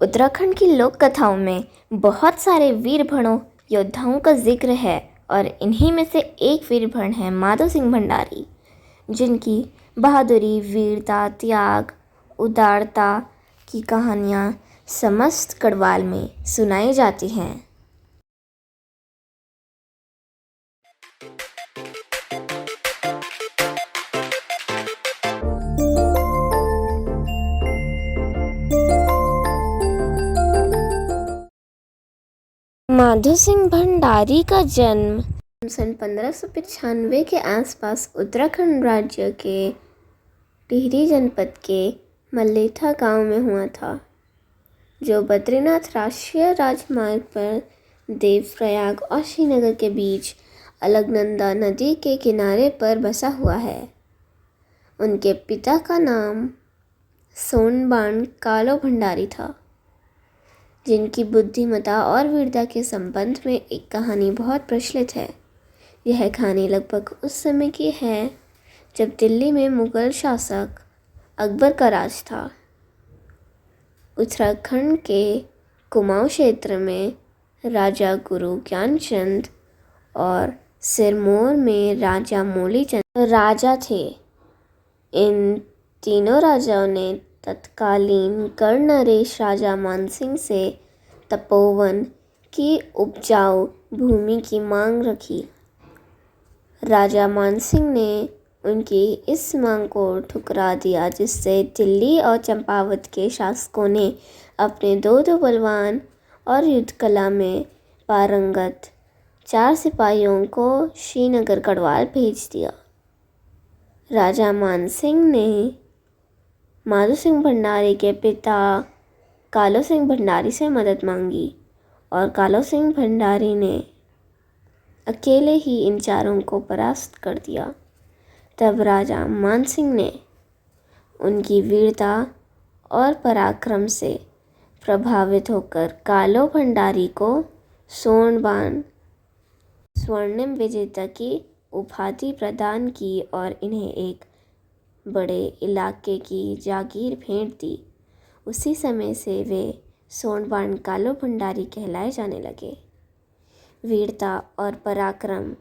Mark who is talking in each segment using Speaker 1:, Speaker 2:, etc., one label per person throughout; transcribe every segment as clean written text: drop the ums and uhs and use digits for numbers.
Speaker 1: उत्तराखंड की लोक कथाओं में बहुत सारे वीर भणों योद्धाओं का जिक्र है और इन्हीं में से एक वीर भण है माधो सिंह भंडारी, जिनकी बहादुरी, वीरता, त्याग, उदारता की कहानियाँ समस्त गढ़वाल में सुनाई जाती हैं। माधो सिंह भंडारी का जन्म सन 1595 के आसपास उत्तराखंड राज्य के टिहरी जनपद के मल्लेठा गांव में हुआ था, जो बद्रीनाथ राष्ट्रीय राजमार्ग पर देवप्रयाग और श्रीनगर के बीच अलकनंदा नदी के किनारे पर बसा हुआ है। उनके पिता का नाम सोनबाण कालो भंडारी था, जिनकी बुद्धिमत्ता और वीरता के संबंध में एक कहानी बहुत प्रचलित है। यह कहानी लगभग उस समय की है जब दिल्ली में मुगल शासक अकबर का राज था। उत्तराखंड के कुमाऊं क्षेत्र में राजा गुरु ज्ञानचंद और सिरमौर में राजा मूलीचंद राजा थे। इन तीनों राजाओं ने तत्कालीन गढ़ नरेश राजा मानसिंह से तपोवन की उपजाऊ भूमि की मांग रखी। राजा मानसिंह ने उनकी इस मांग को ठुकरा दिया, जिससे दिल्ली और चंपावत के शासकों ने अपने दो बलवान और युद्ध कला में पारंगत 4 सिपाहियों को श्रीनगर गढ़वाल भेज दिया। राजा मानसिंह ने माधो सिंह भंडारी के पिता कालो सिंह भंडारी से मदद मांगी और कालो सिंह भंडारी ने अकेले ही इन चारों को परास्त कर दिया। तब राजा मानसिंह ने उनकी वीरता और पराक्रम से प्रभावित होकर कालो भंडारी को सोनबाण स्वर्णिम विजेता की उपाधि प्रदान की और इन्हें एक बड़े इलाके की जागीर भेंट दी। उसी समय से वे सोनबाण कालो भंडारी कहलाए जाने लगे। वीरता और पराक्रम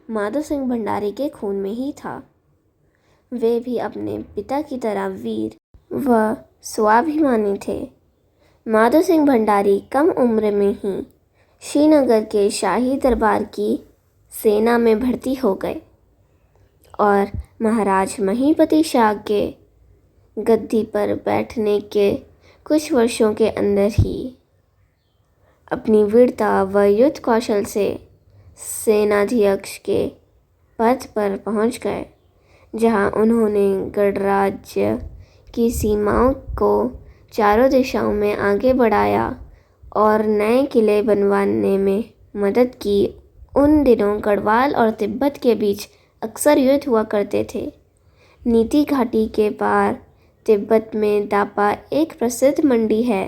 Speaker 1: माधो सिंह भंडारी के खून में ही था। वे भी अपने पिता की तरह वीर व स्वाभिमानी थे। माधो सिंह भंडारी कम उम्र में ही श्रीनगर के शाही दरबार की सेना में भर्ती हो गए और महाराज महीपति शाह के गद्दी पर बैठने के कुछ वर्षों के अंदर ही अपनी वीरता व युद्ध कौशल से सेनाध्यक्ष के पद पर पहुंच गए, जहां उन्होंने गणराज्य की सीमाओं को चारों दिशाओं में आगे बढ़ाया और नए किले बनवाने में मदद की। उन दिनों गढ़वाल और तिब्बत के बीच अक्सर युद्ध हुआ करते थे। नीति घाटी के पार तिब्बत में दापा एक प्रसिद्ध मंडी है।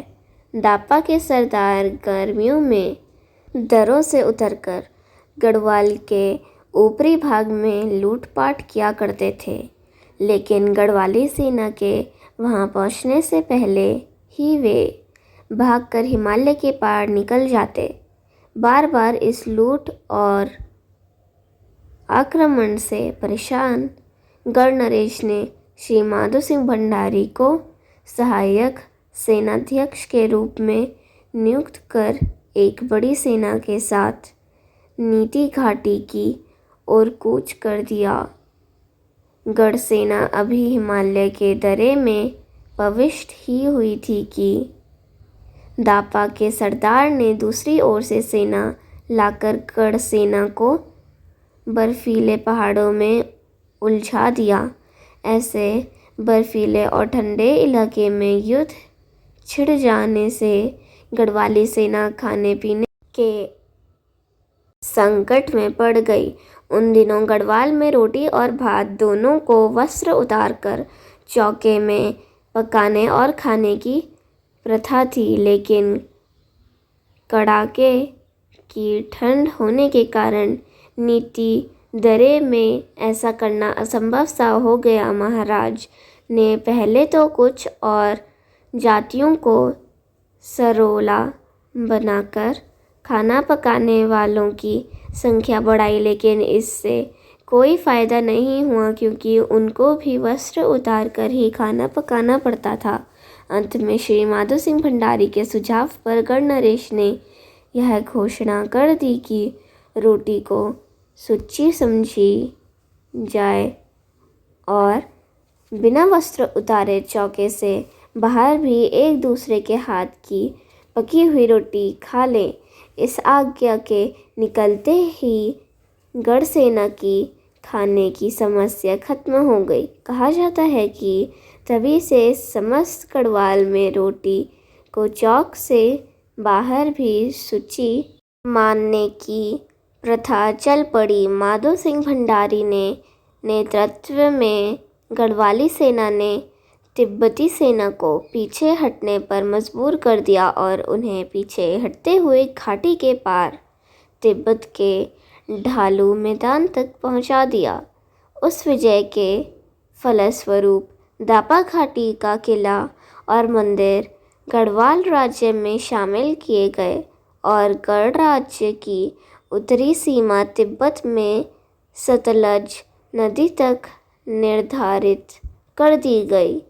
Speaker 1: दापा के सरदार गर्मियों में दरों से उतरकर गढ़वाल के ऊपरी भाग में लूटपाट किया करते थे, लेकिन गढ़वाली सेना के वहां पहुंचने से पहले ही वे भागकर हिमालय के पार निकल जाते। बार बार इस लूट और आक्रमण से परेशान गढ़ नरेश ने श्री माधो सिंह भंडारी को सहायक सेनाध्यक्ष के रूप में नियुक्त कर एक बड़ी सेना के साथ नीति घाटी की ओर कूच कर दिया। गढ़ सेना अभी हिमालय के दर्रे में प्रविष्ट ही हुई थी कि दापा के सरदार ने दूसरी ओर से सेना लाकर गढ़ सेना को बर्फीले पहाड़ों में उलझा दिया। ऐसे बर्फीले और ठंडे इलाके में युद्ध छिड़ जाने से गढ़वाली सेना खाने पीने के संकट में पड़ गई। उन दिनों गढ़वाल में रोटी और भात दोनों को वस्त्र उतारकर चौके में पकाने और खाने की प्रथा थी, लेकिन कड़ाके की ठंड होने के कारण नीति दर्रे में ऐसा करना असंभव सा हो गया। महाराज ने पहले तो कुछ और जातियों को सरोला बनाकर खाना पकाने वालों की संख्या बढ़ाई, लेकिन इससे कोई फ़ायदा नहीं हुआ क्योंकि उनको भी वस्त्र उतार कर ही खाना पकाना पड़ता था। अंत में श्री माधो सिंह भंडारी के सुझाव पर गणनरेश ने यह घोषणा कर दी कि रोटी को शुचि समझी जाए और बिना वस्त्र उतारे चौके से बाहर भी एक दूसरे के हाथ की पकी हुई रोटी खा लें। इस आज्ञा के निकलते ही गढ़ सेना की खाने की समस्या खत्म हो गई। कहा जाता है कि तभी से समस्त गढ़वाल में रोटी को चौक से बाहर भी शुचि मानने की प्रथा चल पड़ी। माधो सिंह भंडारी ने नेतृत्व में गढ़वाली सेना ने तिब्बती सेना को पीछे हटने पर मजबूर कर दिया और उन्हें पीछे हटते हुए घाटी के पार तिब्बत के ढालू मैदान तक पहुंचा दिया। उस विजय के फलस्वरूप दापा घाटी का किला और मंदिर गढ़वाल राज्य में शामिल किए गए और गढ़ राज्य की उत्तरी सीमा तिब्बत में सतलज नदी तक निर्धारित कर दी गई।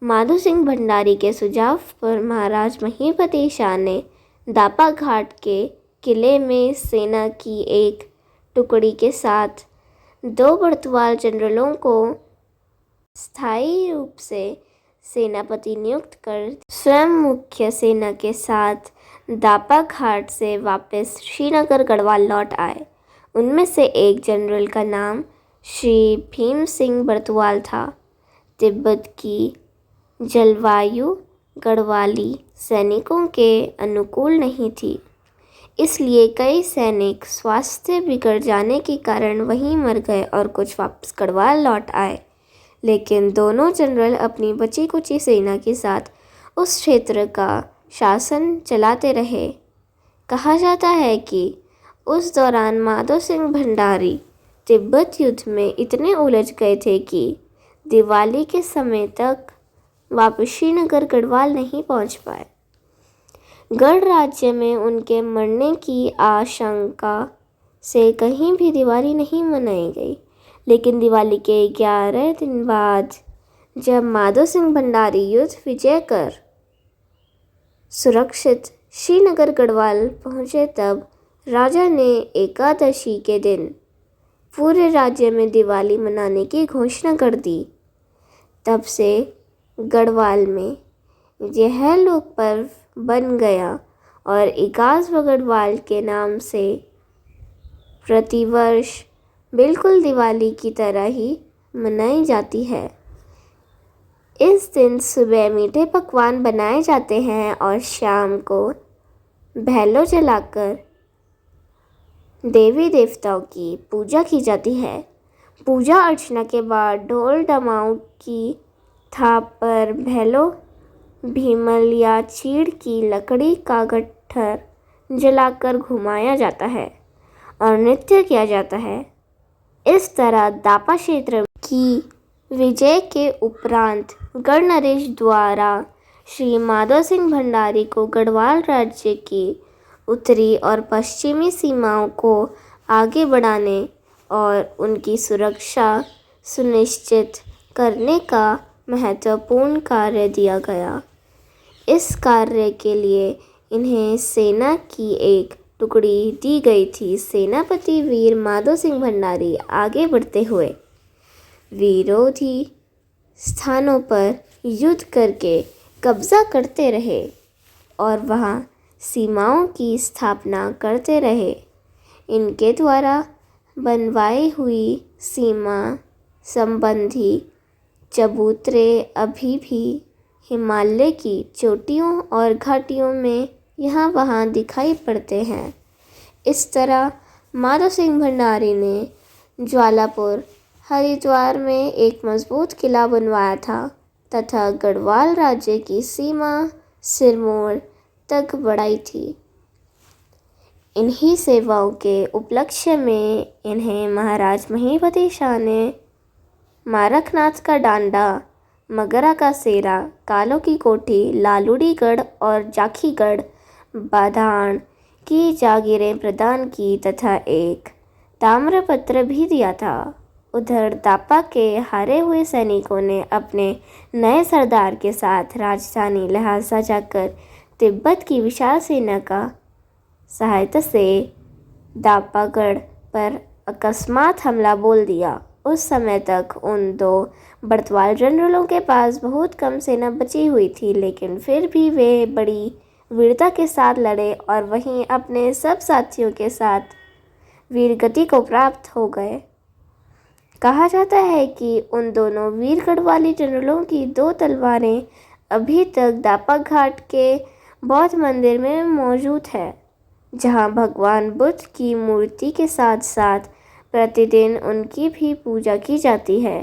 Speaker 1: माधो सिंह भंडारी के सुझाव पर महाराज महीपति शाह ने दापा घाट के किले में सेना की एक टुकड़ी के साथ 2 बर्तवाल जनरलों को स्थायी रूप से सेनापति नियुक्त कर स्वयं मुख्य सेना के साथ दापा घाट से वापस श्रीनगर गढ़वाल लौट आए। उनमें से एक जनरल का नाम श्री भीम सिंह बर्तवाल था। तिब्बत की जलवायु गढ़वाली सैनिकों के अनुकूल नहीं थी, इसलिए कई सैनिक स्वास्थ्य बिगड़ जाने के कारण वहीं मर गए और कुछ वापस गढ़वाल लौट आए। लेकिन दोनों जनरल अपनी बची कुची सेना के साथ उस क्षेत्र का शासन चलाते रहे। कहा जाता है कि उस दौरान माधो सिंह भंडारी तिब्बत युद्ध में इतने उलझ गए थे कि दिवाली के समय तक वापस श्रीनगर गढ़वाल नहीं पहुंच पाए। गढ़ राज्य में उनके मरने की आशंका से कहीं भी दिवाली नहीं मनाई गई, लेकिन दिवाली के 11 दिन बाद जब माधो सिंह भंडारी युद्ध विजय कर सुरक्षित श्रीनगर गढ़वाल पहुंचे, तब राजा ने एकादशी के दिन पूरे राज्य में दिवाली मनाने की घोषणा कर दी। तब से गढ़वाल में यह लोक पर्व बन गया और 21 गढ़वाल के नाम से प्रतिवर्ष बिल्कुल दिवाली की तरह ही मनाई जाती है। इस दिन सुबह मीठे पकवान बनाए जाते हैं और शाम को भैलो जलाकर देवी देवताओं की पूजा की जाती है। पूजा अर्चना के बाद ढोल डमाऊ की थाप पर भैलो भीमल या चीड़ की लकड़ी का गट्ठर जलाकर घुमाया जाता है और नृत्य किया जाता है। इस तरह दापा क्षेत्र की विजय के उपरांत गणनरेश द्वारा श्री माधो सिंह भंडारी को गढ़वाल राज्य की उत्तरी और पश्चिमी सीमाओं को आगे बढ़ाने और उनकी सुरक्षा सुनिश्चित करने का महत्वपूर्ण कार्य दिया गया। इस कार्य के लिए इन्हें सेना की एक टुकड़ी दी गई थी। सेनापति वीर माधो सिंह भंडारी आगे बढ़ते हुए विरोधी स्थानों पर युद्ध करके कब्जा करते रहे और वहां सीमाओं की स्थापना करते रहे। इनके द्वारा बनवाई हुई सीमा संबंधी चबूतरे अभी भी हिमालय की चोटियों और घाटियों में यहाँ वहाँ दिखाई पड़ते हैं। इस तरह माधो सिंह भंडारी ने ज्वालापुर हरिद्वार में एक मजबूत किला बनवाया था तथा गढ़वाल राज्य की सीमा सिरमौर तक बढ़ाई थी। इन्हीं सेवाओं के उपलक्ष्य में इन्हें महाराज महीपति शाह ने मारकनाथ का डांडा मगरा का सेरा, कालों की कोठी, लालूड़ीगढ़ और जाखीगढ़ बाधान की जागीरें प्रदान की तथा एक ताम्रपत्र भी दिया था। उधर दापा के हारे हुए सैनिकों ने अपने नए सरदार के साथ राजधानी लहासा जाकर तिब्बत की विशाल सेना का सहायता से दापागढ़ पर अकस्मात हमला बोल दिया। उस समय तक उन दो बर्तवाल जनरलों के पास बहुत कम सेना बची हुई थी, लेकिन फिर भी वे बड़ी वीरता के साथ लड़े और वहीं अपने सब साथियों के साथ वीरगति को प्राप्त हो गए। कहा जाता है कि उन दोनों वीर गढ़वाली जनरलों की 2 तलवारें अभी तक दापा घाट के बौद्ध मंदिर में मौजूद है, जहां भगवान बुद्ध की मूर्ति के साथ साथ प्रतिदिन उनकी भी पूजा की जाती है।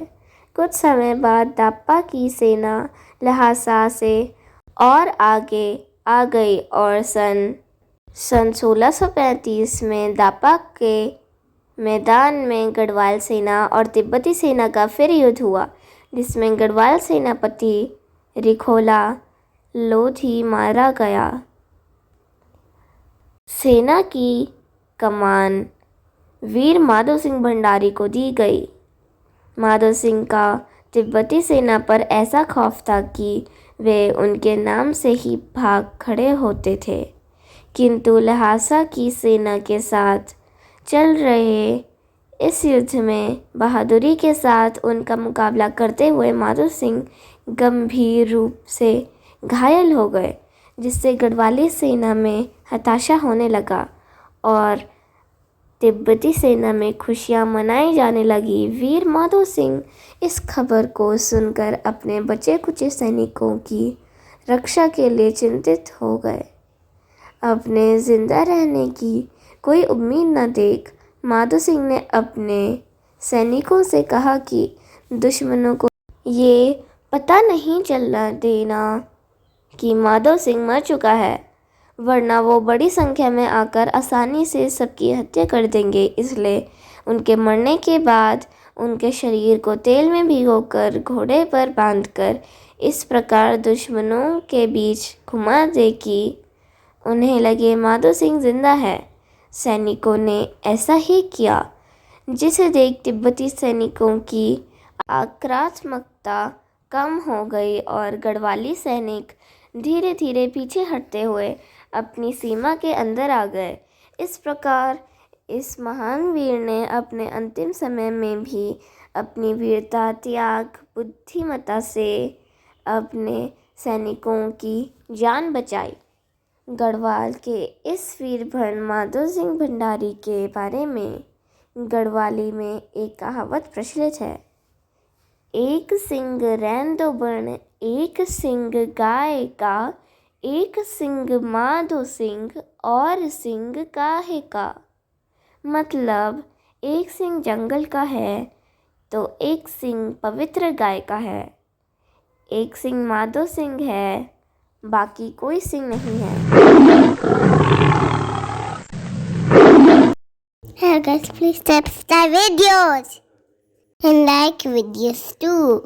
Speaker 1: कुछ समय बाद दापा की सेना लहासा से और आगे आ गई और सन 1635 में दापा के मैदान में गढ़वाल सेना और तिब्बती सेना का फिर युद्ध हुआ, जिसमें गढ़वाल सेनापति रिखोला लोधी मारा गया। सेना की कमान वीर माधो सिंह भंडारी को दी गई। माधो सिंह का तिब्बती सेना पर ऐसा खौफ था कि वे उनके नाम से ही भाग खड़े होते थे, किंतु लहासा की सेना के साथ चल रहे इस युद्ध में बहादुरी के साथ उनका मुकाबला करते हुए माधो सिंह गंभीर रूप से घायल हो गए, जिससे गढ़वाली सेना में हताशा होने लगा और तिब्बती सेना में खुशियां मनाई जाने लगी। वीर माधो सिंह इस खबर को सुनकर अपने बचे कुचे सैनिकों की रक्षा के लिए चिंतित हो गए। अपने जिंदा रहने की कोई उम्मीद न देख माधो सिंह ने अपने सैनिकों से कहा कि दुश्मनों को ये पता नहीं चलना देना कि माधो सिंह मर चुका है, वरना वो बड़ी संख्या में आकर आसानी से सबकी हत्या कर देंगे। इसलिए उनके मरने के बाद उनके शरीर को तेल में भिगोकर घोड़े पर बांधकर इस प्रकार दुश्मनों के बीच घुमा दे कि उन्हें लगे माधो सिंह जिंदा है। सैनिकों ने ऐसा ही किया, जिसे देख तिब्बती सैनिकों की आक्रामकता कम हो गई और गढ़वाली सैनिक धीरे धीरे पीछे हटते हुए अपनी सीमा के अंदर आ गए। इस प्रकार इस महान वीर ने अपने अंतिम समय में भी अपनी वीरता, त्याग, बुद्धिमत्ता से अपने सैनिकों की जान बचाई। गढ़वाल के इस वीर भन माधो सिंह भंडारी के बारे में गढ़वाली में एक कहावत प्रचलित है। एक सिंग रैन दो बन, एक सिंग गाय का, एक सिंग माधो सिंह और सिंग काहे का। मतलब एक सिंग जंगल का है तो एक सिंग पवित्र गाय का है, एक सिंग माधो सिंह है, बाकी कोई सिंह नहीं है।
Speaker 2: Hey guys, please subscribe videos and like videos too.